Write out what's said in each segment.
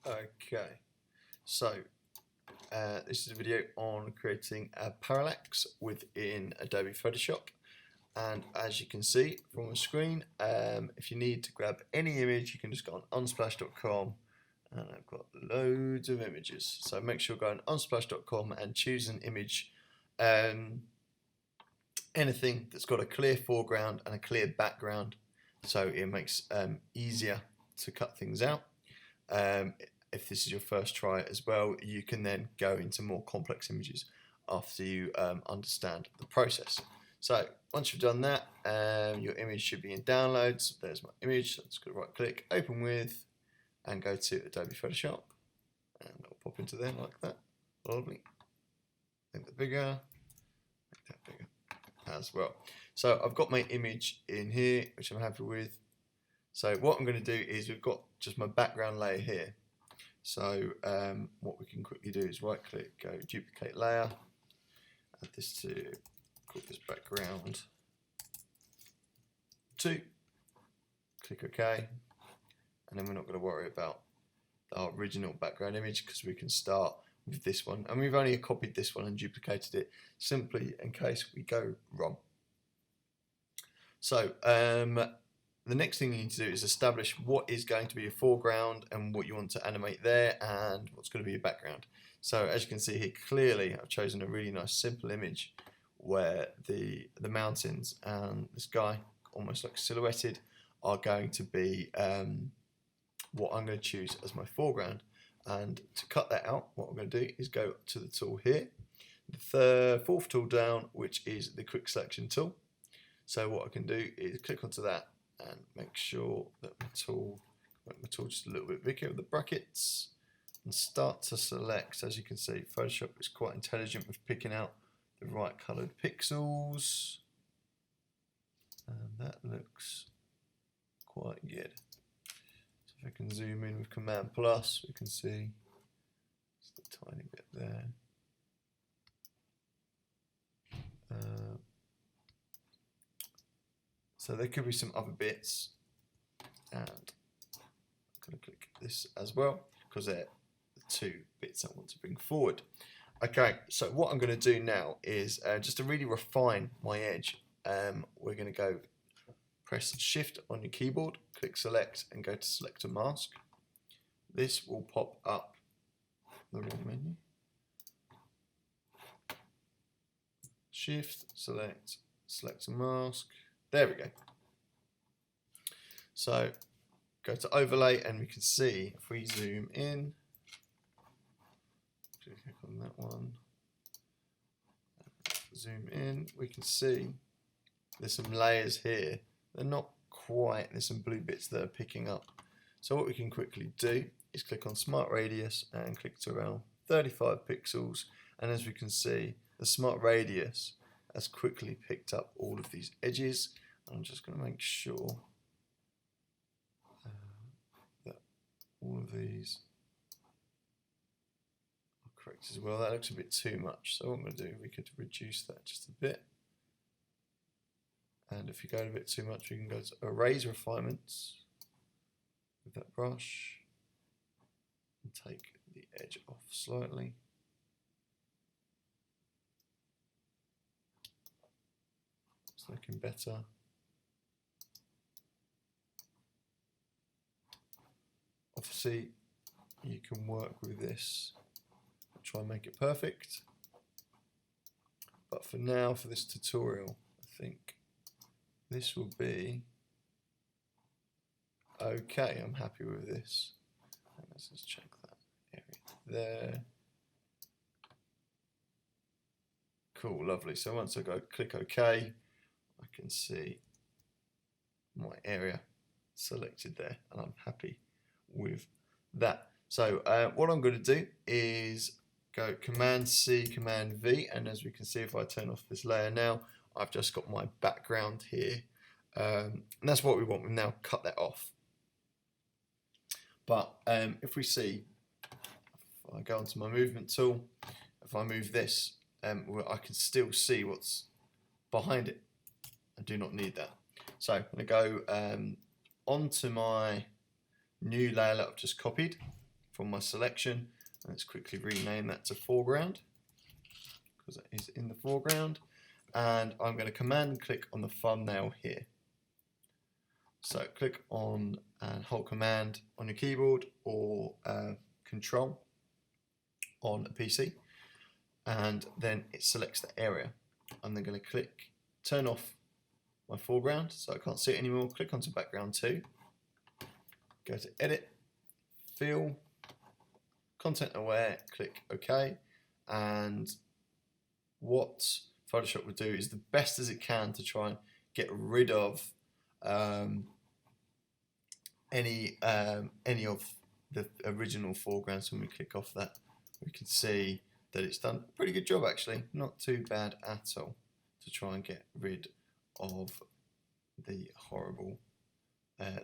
Okay, so this is a video on creating a parallax within Adobe Photoshop, and as you can see from the screen, if you need to grab any image, you can just go on unsplash.com, and I've got loads of images, so make sure you go on unsplash.com and choose an image, anything that's got a clear foreground and a clear background, so it makes easier to cut things out. If this is your first try as well, you can then go into more complex images after you understand the process. So once you've done that, your image should be in downloads. There's my image. So I'm just going to right click, open with, and go to Adobe Photoshop, and it'll pop into there like that. Lovely. Make that bigger, make that bigger as well. So I've got my image in here, which I'm happy with. So what I'm going to do is we've got just my background layer here. So what we can quickly do is right click, go duplicate layer, add this to, call this background 2, click OK, and then we're not going to worry about our original background image because we can start with this one, and we've only copied this one and duplicated it simply in case we go wrong. So the next thing you need to do is establish what is going to be your foreground and what you want to animate there and what's going to be your background. So as you can see here, clearly I've chosen a really nice simple image where the mountains and this guy, almost like silhouetted, are going to be what I'm going to choose as my foreground. And to cut that out, what I'm going to do is go to the tool here, the fourth tool down, which is the quick selection tool. So what I can do is click onto that and make sure that my tool just a little bit bigger with the brackets, and start to select. As you can see, Photoshop is quite intelligent with picking out the right coloured pixels, and that looks quite good. So if I can zoom in with Command Plus, we can see just a tiny bit there. So there could be some other bits, and I'm going to click this as well because they're the two bits I want to bring forward. Okay, so what I'm going to do now is just to really refine my edge, we're going to go press Shift on your keyboard, click Select, and go to Select a Mask. This will pop up the wrong menu. Shift, Select, Select a Mask. There we go. So go to Overlay, and we can see if we zoom in, click on that one, zoom in, we can see there's some layers here. They're not quite, there's some blue bits that are picking up. So what we can quickly do is click on Smart Radius and click to around 35 pixels, and as we can see, the Smart Radius has quickly picked up all of these edges. I'm just going to make sure that all of these are correct as well. That looks a bit too much, so what I'm going to do, we could reduce that just a bit. And if you go a bit too much, we can go to Erase Refinements with that brush and take the edge off slightly. It's looking better. Obviously, you can work with this and try and make it perfect. But for now, for this tutorial, I think this will be okay. I'm happy with this. And let's just check that area there. Cool, lovely. So once I go click OK, I can see my area selected there, and I'm happy with that. So what I'm going to do is go Command C, Command V, and as we can see, if I turn off this layer now, I've just got my background here, and that's what we want. We've now cut that off. But if we see, if I go onto my movement tool, if I move this, I can still see what's behind it. I do not need that. So I'm going to go onto my new layer that I've just copied, from my selection. Let's quickly rename that to foreground because that is in the foreground. And I'm going to command and click on the thumbnail here. So click on and hold command on your keyboard or control on a PC, and then it selects the area. I'm then going to click turn off my foreground so I can't see it anymore. Click onto background 2, go to edit, fill, content aware, click OK, and what Photoshop will do is the best as it can to try and get rid of any of the original foregrounds. When we click off that, we can see that it's done a pretty good job actually, not too bad at all, to try and get rid of the horrible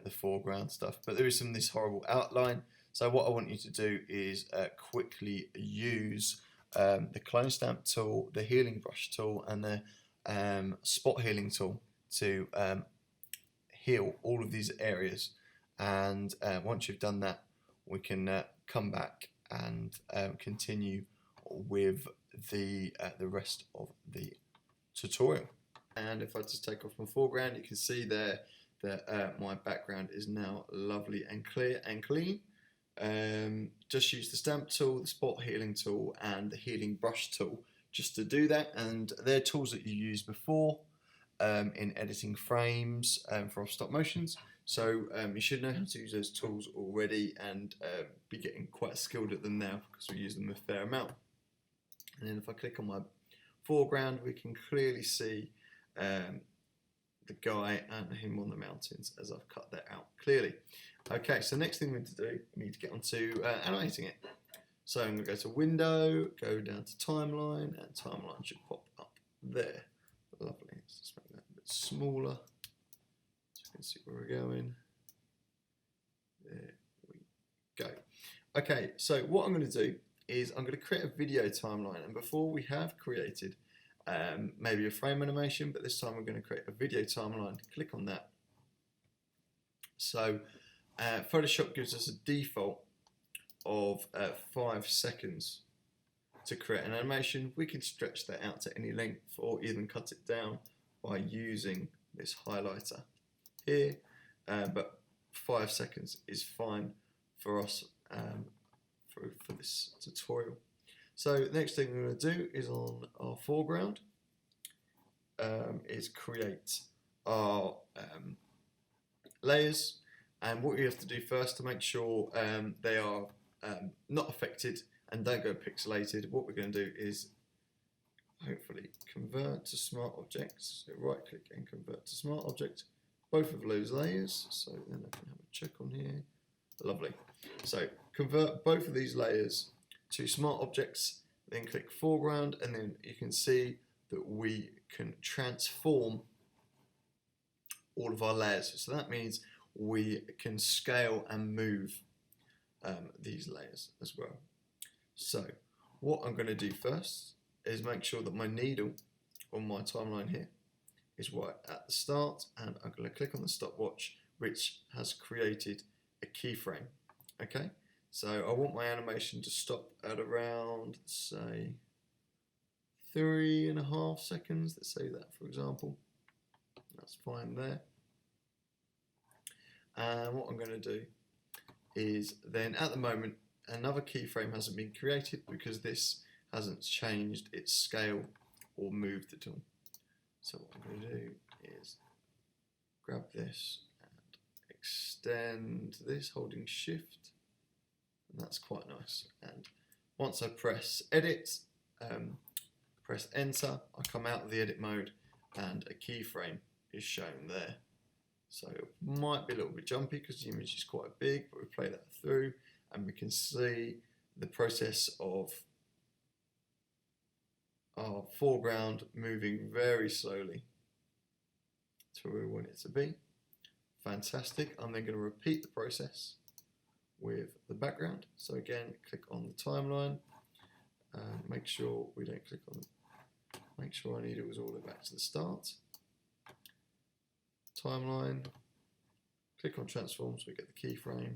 the foreground stuff. But there is some of this horrible outline. So what I want you to do is quickly use the clone stamp tool, the healing brush tool, and the spot healing tool to heal all of these areas. And once you've done that, we can come back and continue with the rest of the tutorial. And if I just take off my foreground, you can see there that my background is now lovely and clear and clean. Just use the stamp tool, the spot healing tool, and the healing brush tool just to do that. And they're tools that you used before in editing frames for stop motions. So you should know how to use those tools already and be getting quite skilled at them now because we use them a fair amount. And then if I click on my foreground, we can clearly see the guy and him on the mountains as I've cut that out clearly. Okay, so next thing we need to do, we need to get onto animating it. So I'm going to go to Window, go down to Timeline, and Timeline should pop up there. Lovely. Let's just make that a bit smaller so you can see where we're going. There we go. Okay, so what I'm going to do is I'm going to create a video timeline, and before we have created maybe a frame animation, but this time we're going to create a video timeline. Click on that. So Photoshop gives us a default of 5 seconds to create an animation. We can stretch that out to any length or even cut it down by using this highlighter here, but 5 seconds is fine for us for this tutorial. So the next thing we're going to do is on our foreground is create our layers, and what you have to do first to make sure they are not affected and don't go pixelated, what we're going to do is hopefully convert to smart objects. So right click and convert to smart object, both of those layers. So then I can have a check on here. Lovely. So convert both of these layers to smart objects, then click foreground, and then you can see that we can transform all of our layers. So that means we can scale and move these layers as well. So what I'm going to do first is make sure that my needle on my timeline here is right at the start, and I'm going to click on the stopwatch, which has created a keyframe. Okay, so I want my animation to stop at around, say, 3.5 seconds. Let's say that, for example. That's fine there. And what I'm going to do is then, at the moment, another keyframe hasn't been created because this hasn't changed its scale or moved at all. So what I'm going to do is grab this and extend this holding shift, and that's quite nice. And once I press edit, press enter, I come out of the edit mode and a keyframe is shown there. So it might be a little bit jumpy because the image is quite big, but we play that through and we can see the process of our foreground moving very slowly to where we want it to be. Fantastic. I'm then going to repeat the process with the background. So again, click on the timeline, make sure we don't click on, make sure our needle is all the way back to the start. Timeline, click on transform so we get the keyframe,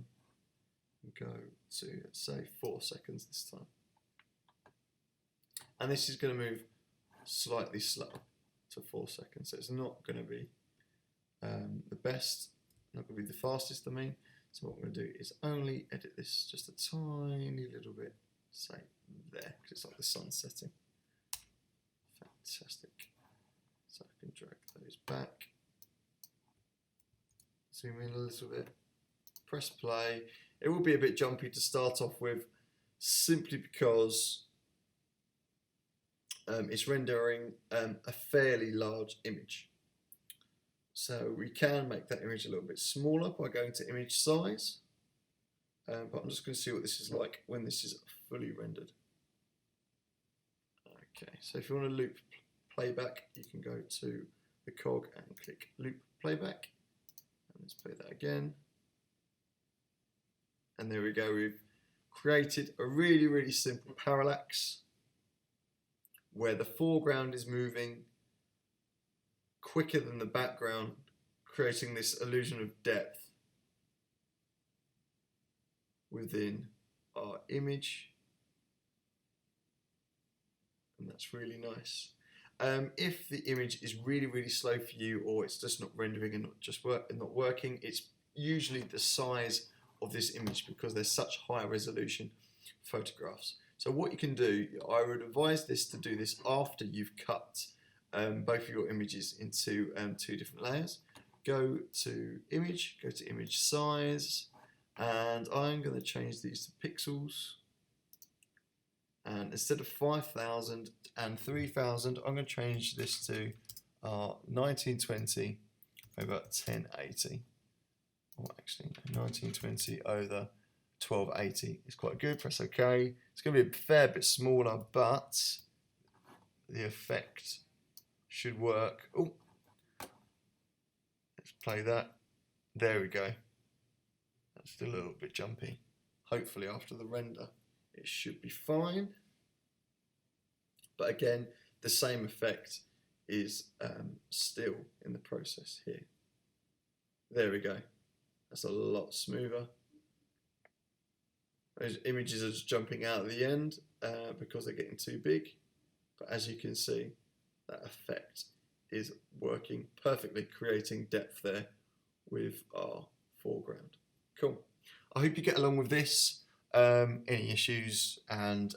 go to, let's say, 4 seconds this time. And this is going to move slightly slower to 4 seconds. So it's not going to be the best, not going to be the fastest, I mean. So what I'm going to do is only edit this just a tiny little bit, say there, because it's like the sun setting. Fantastic. So I can drag those back, zoom in a little bit, press play. It will be a bit jumpy to start off with, simply because it's rendering a fairly large image. So we can make that image a little bit smaller by going to image size, but I'm just going to see what this is like when this is fully rendered. Okay, so if you want to loop playback, you can go to the cog and click loop playback. And let's play that again. And there we go, we've created a really, really simple parallax where the foreground is moving quicker than the background, creating this illusion of depth within our image. And that's really nice. If the image is really, really slow for you, or it's just not rendering and not working, it's usually the size of this image, because there's such high resolution photographs. So what you can do, I would advise this to do this after you've cut both of your images into 2 different layers. Go to image, go to image size, and I'm going to change these to pixels. And instead of 5,000 and 3,000, I'm going to change this to 1920 over 1080. Or actually, 1920 over 1280 is quite good. Press OK. It's going to be a fair bit smaller, but the effect should work. Oh, let's play that. There we go. That's still a little bit jumpy. Hopefully, after the render, it should be fine. But again, the same effect is still in the process here. There we go. That's a lot smoother. Those images are just jumping out at the end because they're getting too big. But as you can see, that effect is working perfectly, creating depth there with our foreground. Cool. I hope you get along with this. Any issues, and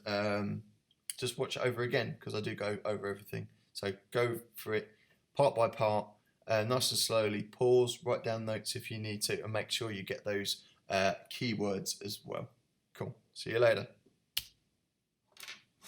just watch it over again, because I do go over everything. So go for it part by part, nice and slowly. Pause, write down notes if you need to, and make sure you get those keywords as well. Cool. See you later.